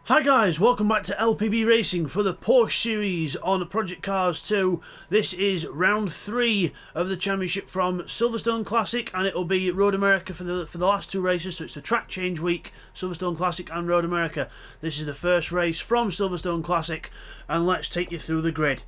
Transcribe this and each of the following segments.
Hi guys, welcome back to LPB Racing for the Porsche series on Project Cars 2. This is round 3 of the championship from Silverstone Classic, and it'll be Road America for the last two races. So it's the track change week, Silverstone Classic and Road America. This is the first race from Silverstone Classic, and let's take you through the grid.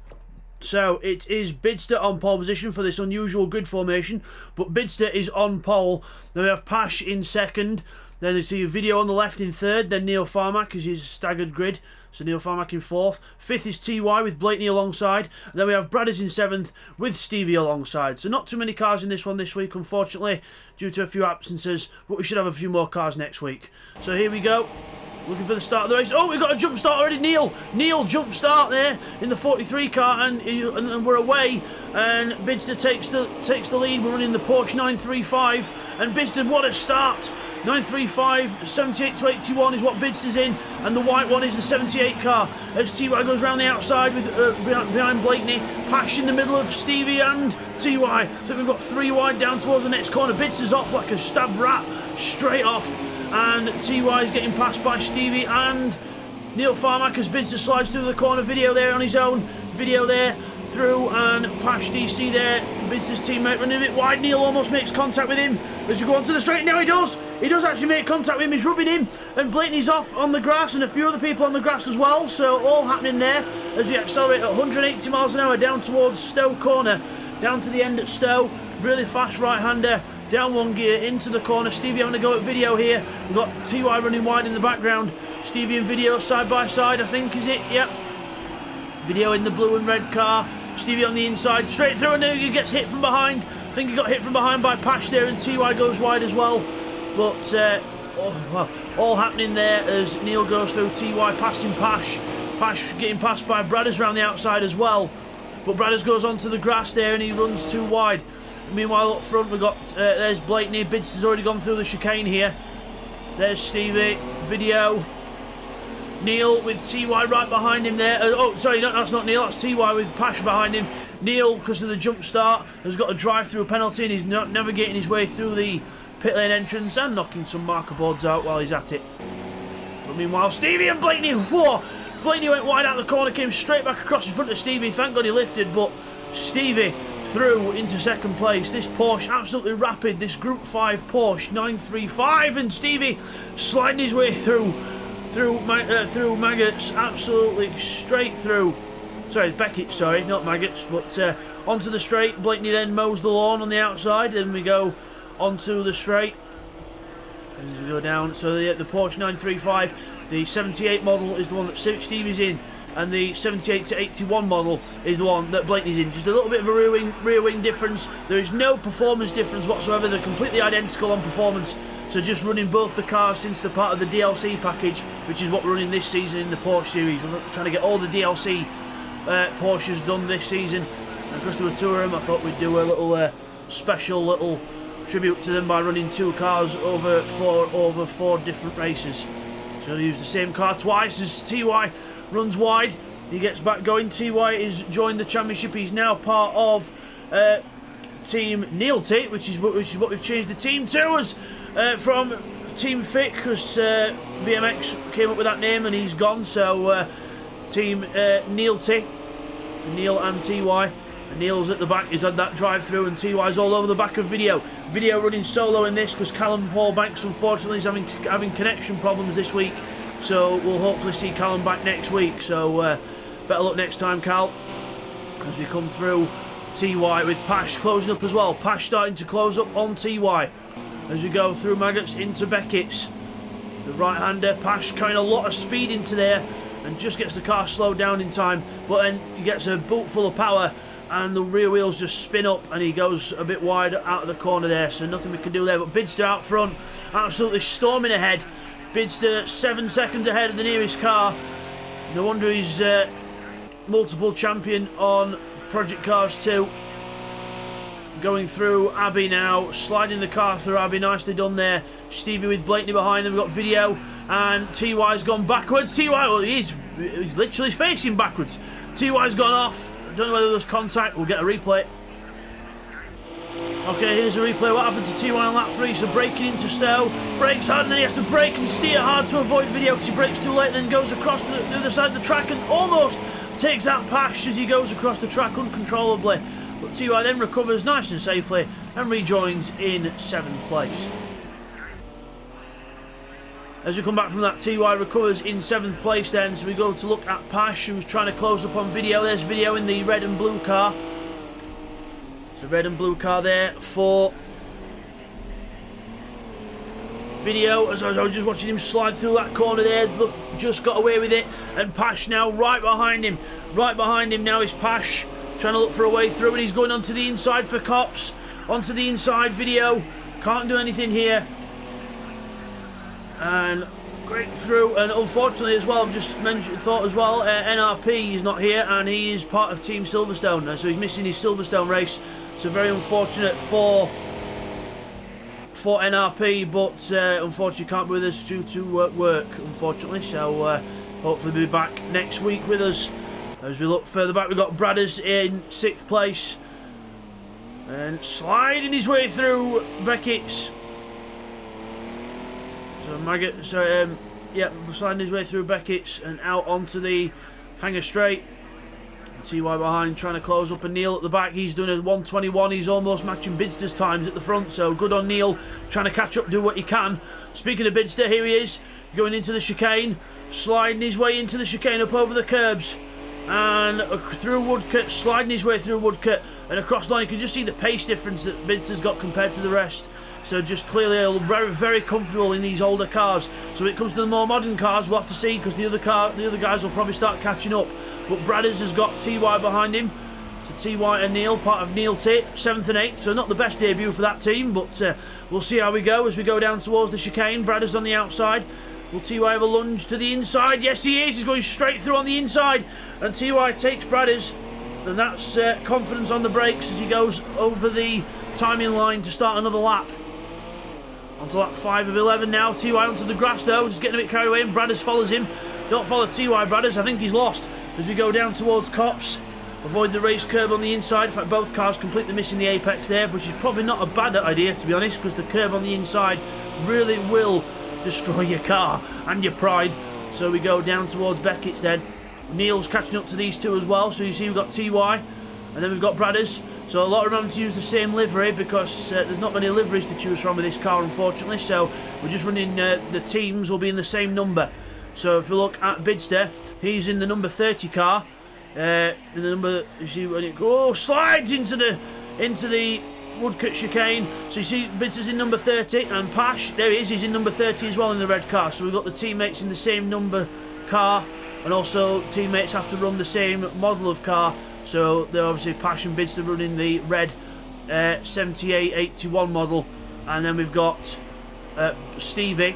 So it is Bidzster on pole position for this unusual grid formation, but Bidzster is on pole. Then we have Pash in second. Then you see a Video on the left in third. Then Neil Farmack, as his staggered grid. So Neil Farmack in fourth. Fifth is TY with Blakeney alongside. And then we have Bradders in seventh with Stevie alongside. So not too many cars in this one this week, unfortunately, due to a few absences. But we should have a few more cars next week. So here we go. Looking for the start of the race. Oh, we've got a jump start already. Neil jump start there in the 43 car, and we're away. And Bidzster takes the lead. We're running the Porsche 935, and Bidzster, what a start! 935, 78 to 81 is what Bidzster's in, and the white one is the 78 car. As TY goes around the outside with behind Blakeney, Pash in the middle of Stevie and TY. So we've got three wide down towards the next corner. Bidzster's off like a stabbed rat, straight off. And TY is getting passed by Stevie and Neil Farmack as Bidzster slides through the corner. Video there on his own. Video there through, and Pash DC there. Bidzster's teammate running a bit wide. Neil almost makes contact with him as we go onto the straight. Now he does. He does actually make contact with him. He's rubbing him. And Blakeney's off on the grass, and a few other people on the grass as well. So all happening there as we accelerate at 180 miles an hour down towards Stowe corner. Down to the end at Stowe. Really fast right-hander. Down one gear into the corner. Stevie having a go at Video here. We've got TY running wide in the background. Stevie and Video side by side, I think, is it? Yep. Video in the blue and red car. Stevie on the inside, straight through, and he gets hit from behind. I think he got hit from behind by Pash there, and TY goes wide as well. But all happening there as Neil goes through. TY passing Pash. Pash getting passed by Bradders around the outside as well. But Bradders goes onto the grass there, and he runs too wide. Meanwhile, up front, we've got, there's Blakeney. Bidzster's already gone through the chicane here. There's Stevie, Video. Neil with TY right behind him there. Oh, sorry, no, that's not Neil, that's TY with Pash behind him. Neil, because of the jump start, has got a drive-through penalty, and he's not navigating his way through the pit lane entrance and knocking some marker boards out while he's at it. But meanwhile, Stevie and Blakeney, whoa! Blakeney went wide out the corner, came straight back across in front of Stevie. Thank God he lifted, but Stevie through into second place. This Porsche absolutely rapid, this Group 5 Porsche 935, and Stevie sliding his way through Maggots, absolutely straight through. Sorry, Beckett, sorry, not Maggots, but onto the straight. Blakeney then mows the lawn on the outside, and we go onto the straight as we go down. So the Porsche 935, the 78 model is the one that Stevie's in, and the 78 to 81 model is the one that Blakeney's in. Just a little bit of a rear wing difference. There is no performance difference whatsoever. They're completely identical on performance. So just running both the cars since they're part of the DLC package, which is what we're running this season in the Porsche series. We're trying to get all the DLC Porsches done this season. And because there were two of them, I thought we'd do a little special little tribute to them by running two cars over four different races. So they use the same car twice as TY runs wide. He gets back going. TY is joined the championship. He's now part of Team Neil T, which is what we've changed the team to, as from Team Fit, because VMX came up with that name and he's gone. So Team Neil T for Neil and TY. And Neil's at the back. He's had that drive through, and TY's all over the back of Video. Video running solo in this because Callum Paul Banks unfortunately is having connection problems this week. So we'll hopefully see Callum back next week. So better luck next time, Cal, as we come through. TY with Pash closing up as well. Pash starting to close up on TY as we go through Maggots into Beckett's. The right-hander, Pash carrying a lot of speed into there and just gets the car slowed down in time. But then he gets a boot full of power and the rear wheels just spin up and he goes a bit wide out of the corner there. So nothing we can do there. But Bidzster out front, absolutely storming ahead. Bidzster 7 seconds ahead of the nearest car. No wonder he's multiple champion on Project Cars 2. Going through Abbey now, sliding the car through Abbey, nicely done there. Stevie with Blakeney behind them, we've got Video, and TY's gone backwards. TY, well, he's literally facing backwards. TY's gone off, I don't know whether there's contact, we'll get a replay. Okay, here's a replay. What happened to T1 on lap 3? So braking into Stowe, brakes hard, and then he has to brake and steer hard to avoid video because he brakes too late, and then goes across the other side of the track and almost takes out Pash as he goes across the track uncontrollably. But TY then recovers nice and safely and rejoins in 7th place. As we come back from that, TY recovers in 7th place then, so we go to look at Pash, who's trying to close up on video. There's video in the red and blue car. The red and blue car there for video. As I was just watching him slide through that corner there, look, just got away with it. And Pash now right behind him. Right behind him now is Pash, trying to look for a way through, and he's going onto the inside for Cops. Onto the inside, video. Can't do anything here. And great through, and unfortunately as well, I've just thought as well, NRP is not here, and he is part of Team Silverstone, so he's missing his Silverstone race. So very unfortunate for NRP, but unfortunately can't be with us due to work, unfortunately. So hopefully we'll be back next week with us. As we look further back, we've got Bradders in 6th place, and sliding his way through Beckett's. So yeah, sliding his way through Beckett's and out onto the hanger straight. TY behind, trying to close up, and Neil at the back. He's doing a 1:21. He's almost matching Bidzster's times at the front, so good on Neil, trying to catch up, do what he can. Speaking of Bidzster, here he is, going into the chicane, sliding his way into the chicane, up over the curbs, and through Woodcut, sliding his way through Woodcut, and across the line. You can just see the pace difference that Bidzster's got compared to the rest. So just clearly very, very comfortable in these older cars. So when it comes to the more modern cars, we'll have to see, because the other guys will probably start catching up. But Bradders has got TY behind him. So TY and Neil, part of Neil Tit, 7th and 8th. So not the best debut for that team, but we'll see how we go as we go down towards the chicane. Bradders on the outside. Will TY have a lunge to the inside? Yes, he is. He's going straight through on the inside. And TY takes Bradders. And that's confidence on the brakes as he goes over the timing line to start another lap. Onto lap 5 of 11 now. TY onto the grass though, just getting a bit carried away, and Bradders follows him. Don't follow TY, Bradders. I think he's lost as we go down towards Cops. Avoid the race curb on the inside. In fact, both cars completely missing the apex there, which is probably not a bad idea, to be honest, because the curb on the inside really will destroy your car and your pride. So we go down towards Beckett's then. Neil's catching up to these two as well. So you see we've got TY, and then we've got Bradders. So a lot of them to use the same livery, because there's not many liveries to choose from with this car, unfortunately. So we're just running, the teams will be in the same number. So if you look at Bidzster, he's in the number 30 car. In the number, you see when it goes, slides into the Woodcut chicane. So you see Bidzster's in number 30, and Pash, there he is, he's in number 30 as well in the red car. So we've got the teammates in the same number car, and also teammates have to run the same model of car. So they're obviously Pash and Bidzster running the red 7881 model, and then we've got Stevie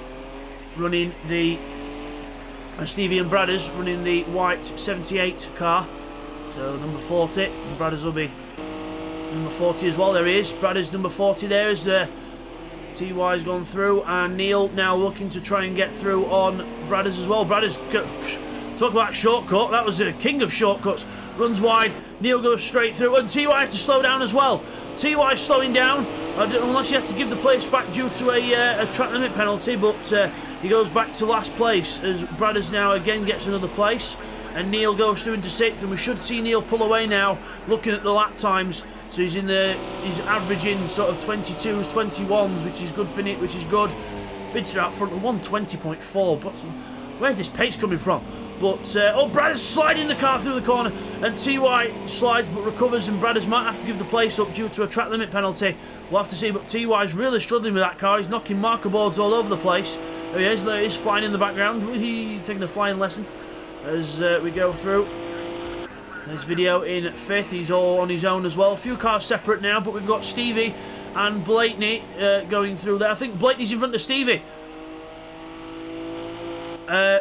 running the Stevie and Bradders running the white 78 car. So number 40, and Bradders will be number 40 as well. There he is, Bradders number 40 there as TY's gone through, and Neil now looking to try and get through on Bradders as well. Bradders, talk about shortcut, that was a king of shortcuts. Runs wide, Neil goes straight through, and TY has to slow down as well. TY slowing down, unless he had to give the place back due to a track limit penalty, but he goes back to last place as Bradders now again gets another place, and Neil goes through into 6th, and we should see Neil pull away now, looking at the lap times. So he's averaging sort of 22s, 21s, which is good for Nick, which is good. Bidzster out front at 120.4, but where's this pace coming from? But, Bradders sliding the car through the corner, and TY slides but recovers, and Bradders might have to give the place up due to a track limit penalty. We'll have to see, but TY's really struggling with that car. He's knocking marker boards all over the place. There he is flying in the background. He's taking a flying lesson as we go through. There's video in 5th. He's all on his own as well. A few cars separate now, but we've got Stevie and Blakeney going through there. I think Blakeney's in front of Stevie.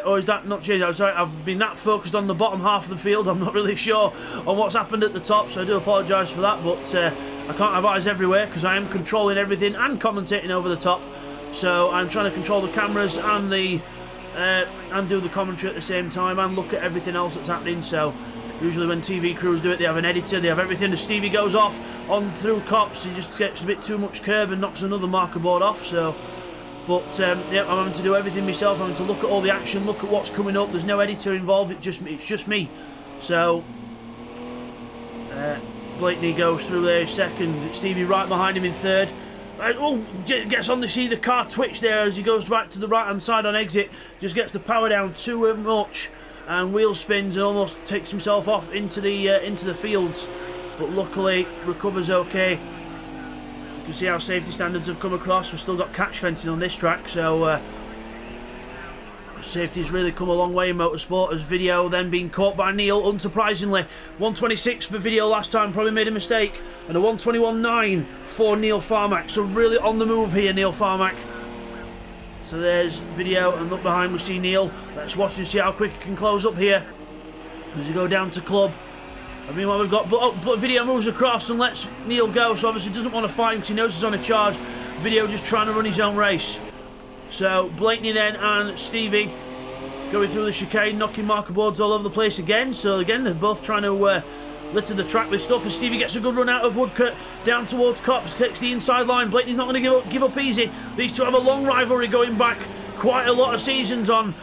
Or is that not changed? I'm sorry, I've been that focused on the bottom half of the field, I'm not really sure on what's happened at the top, so I do apologise for that, but I can't have eyes everywhere because I am controlling everything and commentating over the top. So I'm trying to control the cameras and do the commentary at the same time and look at everything else that's happening. So usually when TV crews do it, they have an editor, they have everything. As Stevie goes off, on through Copse. He just gets a bit too much curb and knocks another marker board off. So, but yeah, I'm having to do everything myself. I'm having to look at all the action, look at what's coming up. There's no editor involved. It's just me. So Blakeney goes through there second. Stevie right behind him in third. Oh, gets on to see the car twitch there as he goes right to the right hand side on exit. Just gets the power down too much and wheel spins and almost takes himself off into the fields. But luckily recovers okay. You can see how safety standards have come across. We've still got catch fencing on this track, so safety's really come a long way in motorsport. As Video then being caught by Neil, unsurprisingly. 126 for Video last time, probably made a mistake. And a 121.9 for Neil Farmack. So really on the move here, Neil Farmack. So there's Video, and look behind we see Neil. Let's watch and see how quick he can close up here. As we go down to Club. I mean, what we've got, but Video moves across and lets Neil go. So obviously doesn't want to fight him because he knows he's on a charge. Video just trying to run his own race. So Blakeney then and Stevie going through the chicane, knocking marker boards all over the place again. So again, they're both trying to litter the track with stuff. As Stevie gets a good run out of Woodcote down towards Copse, takes the inside line. Blakeney's not going to give up easy. These two have a long rivalry going back quite a lot of seasons on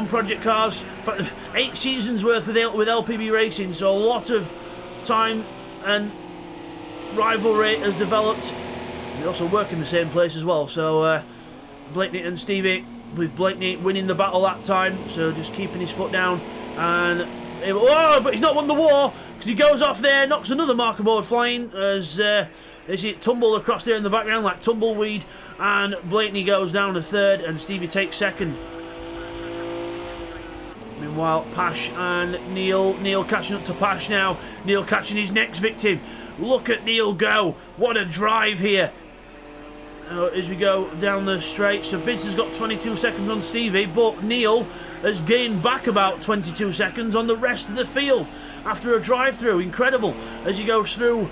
Project Cars. In fact, 8 seasons worth with LPB Racing. So a lot of time and rivalry has developed. They also work in the same place as well. So Blakeney and Stevie, with Blakeney winning the battle that time, so just keeping his foot down, and oh, but he's not won the war because he goes off there, knocks another marker board flying as it tumble across there in the background like tumbleweed, and Blakeney goes down to third and Stevie takes second. Meanwhile, Pash and Neil catching up to Pash now. Neil catching his next victim. Look at Neil go! What a drive here! As we go down the straight, so Bidzster's got 22 seconds on Stevie, but Neil has gained back about 22 seconds on the rest of the field after a drive-through. Incredible as he goes through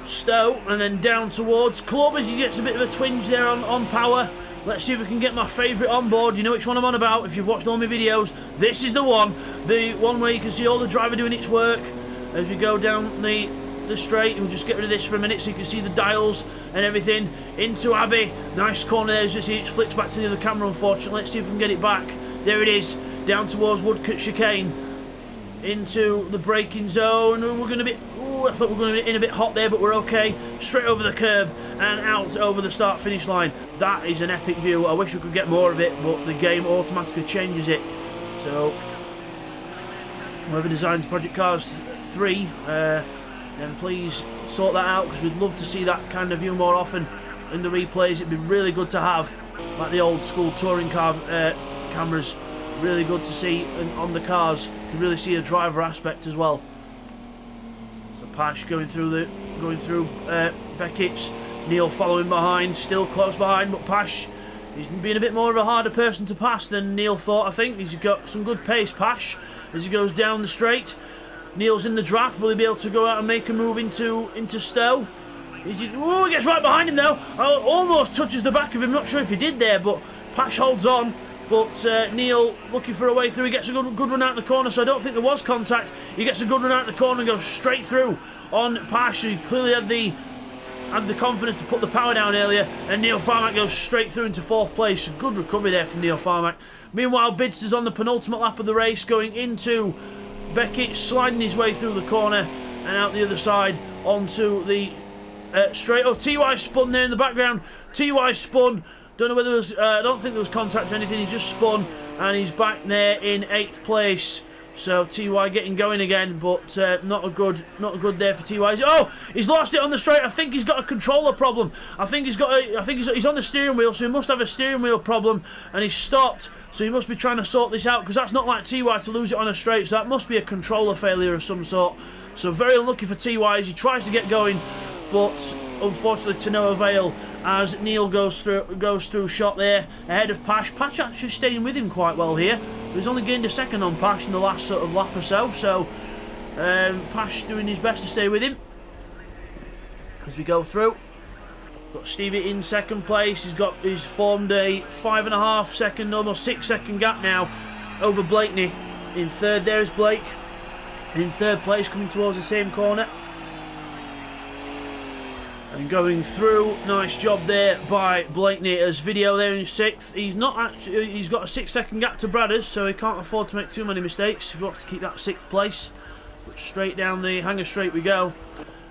Stowe and then down towards Club as he gets a bit of a twinge there on power. Let's see if we can get my favourite on board. You know which one I'm on about if you've watched all my videos. This is the one where you can see all the driver doing its work as we go down the straight. We'll just get rid of this for a minute so you can see the dials and everything. Into Abbey, nice corner there as you see it flicks back to the other camera unfortunately. Let's see if we can get it back. There it is, down towards Woodcote chicane into the braking zone. We're going to be, I thought we were going to be in a bit hot there, but we're okay. Straight over the curb and out over the start finish line. That is an epic view. I wish we could get more of it, but the game automatically changes it. So whoever designs Project Cars 3, then please sort that out, because we'd love to see that kind of view more often in the replays. It'd be really good to have, like the old school touring car cameras. Really good to see on the cars. You can really see a driver aspect as well. So Pash going through Beckett's. Neil following behind, still close behind, but Pash, he's been a bit more of a harder person to pass than Neil thought. I think he's got some good pace, Pash, as he goes down the straight. Neil's in the draft. Will he be able to go out and make a move into Stowe? He gets right behind him though. Almost touches the back of him. Not sure if he did there, but Pash holds on. But Neil looking for a way through. He gets a good run out in the corner, so I don't think there was contact. He gets a good run out in the corner and goes straight through on Pash, who clearly had the confidence to put the power down earlier. And Neil Farmack goes straight through into 4th place. Good recovery there from Neil Farmack. Meanwhile, Bidzster's on the penultimate lap of the race, going into Beckett, sliding his way through the corner and out the other side onto the straight. Oh, TY spun there in the background. TY spun. Don't know whether there was. I don't think there was contact or anything. He just spun and he's back there in 8th place. So TY getting going again, but not a good there for TY. Oh, he's lost it on the straight. I think he's got a controller problem. I think he's on the steering wheel, so he must have a steering wheel problem, and he's stopped. So he must be trying to sort this out, because that's not like TY to lose it on a straight. So that must be a controller failure of some sort. So very unlucky for TY as he tries to get going, but unfortunately to no avail. As Neil goes through shot there ahead of Pash. Pash actually staying with him quite well here. So he's only gained a second on Pash in the last sort of lap or so. So Pash doing his best to stay with him as we go through. Got Stevie in 2nd place. He's formed a 5.5 second, almost 6 second gap now over Blakeney. In 3rd there is Blake. In 3rd place, coming towards the same corner. And going through, nice job there by Blakeney. As video there in 6th. He's not actually, he's got a 6-second gap to Bradders, so he can't afford to make too many mistakes if he wants to keep that 6th place. But straight down the hanger straight we go.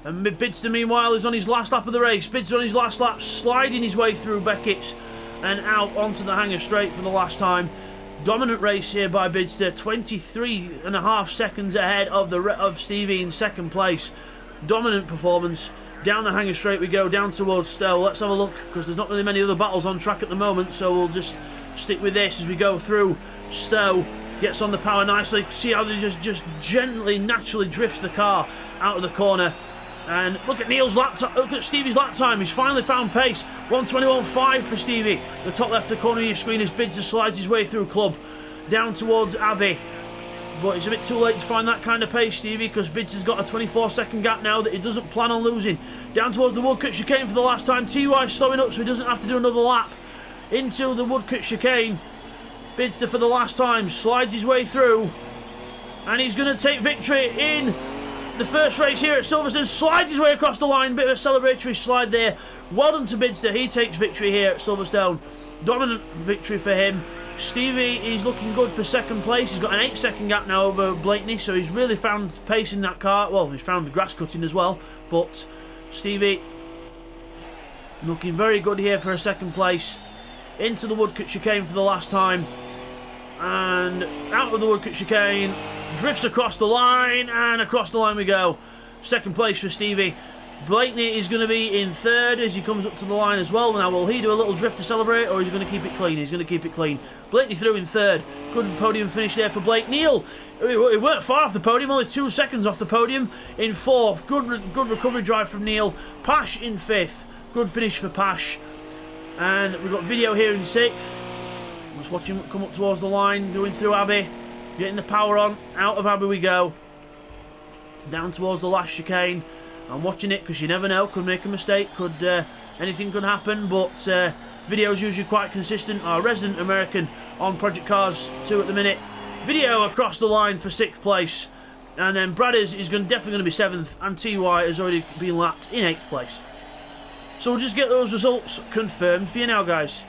And Bidzster meanwhile is on his last lap of the race. Bidzster on his last lap, sliding his way through Beckett's and out onto the hanger straight for the last time. Dominant race here by Bidzster, 23.5 seconds ahead of Stevie in 2nd place. Dominant performance. Down the hanger straight we go, down towards Stowe. Let's have a look, because there's not really many other battles on track at the moment, so we'll just stick with this as we go through. Stowe gets on the power nicely. See how he just gently, naturally drifts the car out of the corner. And look at Neil's lap time. Look at Stevie's lap time. He's finally found pace. 1:21.5 for Stevie. The top left corner of your screen as Bidzster slides his way through Club down towards Abbey. But it's a bit too late to find that kind of pace, Stevie, because Bidzster's got a 24-second gap now that he doesn't plan on losing. Down towards the Woodcut chicane for the last time. TY slowing up so he doesn't have to do another lap. Into the Woodcut chicane. Bidzster for the last time slides his way through. And he's going to take victory in the first race here at Silverstone. Slides his way across the line. Bit of a celebratory slide there. Well done to Bidzster. He takes victory here at Silverstone. Dominant victory for him. Stevie is looking good for 2nd place. He's got an 8-second gap now over Blakeney, so he's really found pace in that car. Well, he's found the grass cutting as well, but Stevie looking very good here for a 2nd place. Into the Woodcut chicane for the last time, and out of the Woodcut chicane, drifts across the line, and across the line we go. 2nd place for Stevie. Blakeney is going to be in 3rd as he comes up to the line as well. Now, will he do a little drift to celebrate, or is he going to keep it clean? He's going to keep it clean. Blakeney through in 3rd. Good podium finish there for Blake. Neil, he weren't far off the podium, only 2 seconds off the podium in 4th. Good recovery drive from Neil. Pash in 5th. Good finish for Pash. And we've got video here in 6th. Just watch him come up towards the line, going through Abbey. Getting the power on. Out of Abbey we go. Down towards the last chicane. I'm watching it because you never know, could make a mistake, anything could happen, but video's usually quite consistent. Our resident American on Project Cars 2 at the minute. Video across the line for 6th place, and then Bradders is definitely going to be 7th, and TY has already been lapped in 8th place. So we'll just get those results confirmed for you now, guys.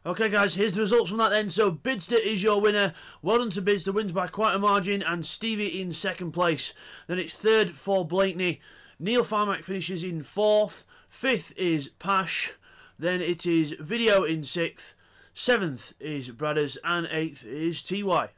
Okay guys, here's the results from that then. So Bidzster is your winner. Well done to Bidzster, wins by quite a margin, and Stevie in 2nd place. Then it's 3rd for Blakeney. Neil Farmack finishes in 4th. 5th is Pash. Then it is Video in 6th. 7th is Bradders, and 8th is TY.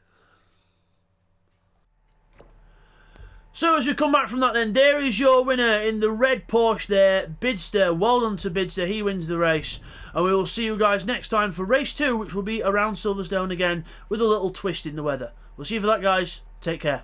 So as we come back from that then, there is your winner in the red Porsche there, Bidzster. Well done to Bidzster, he wins the race. And we will see you guys next time for race 2, which will be around Silverstone again, with a little twist in the weather. We'll see you for that, guys. Take care.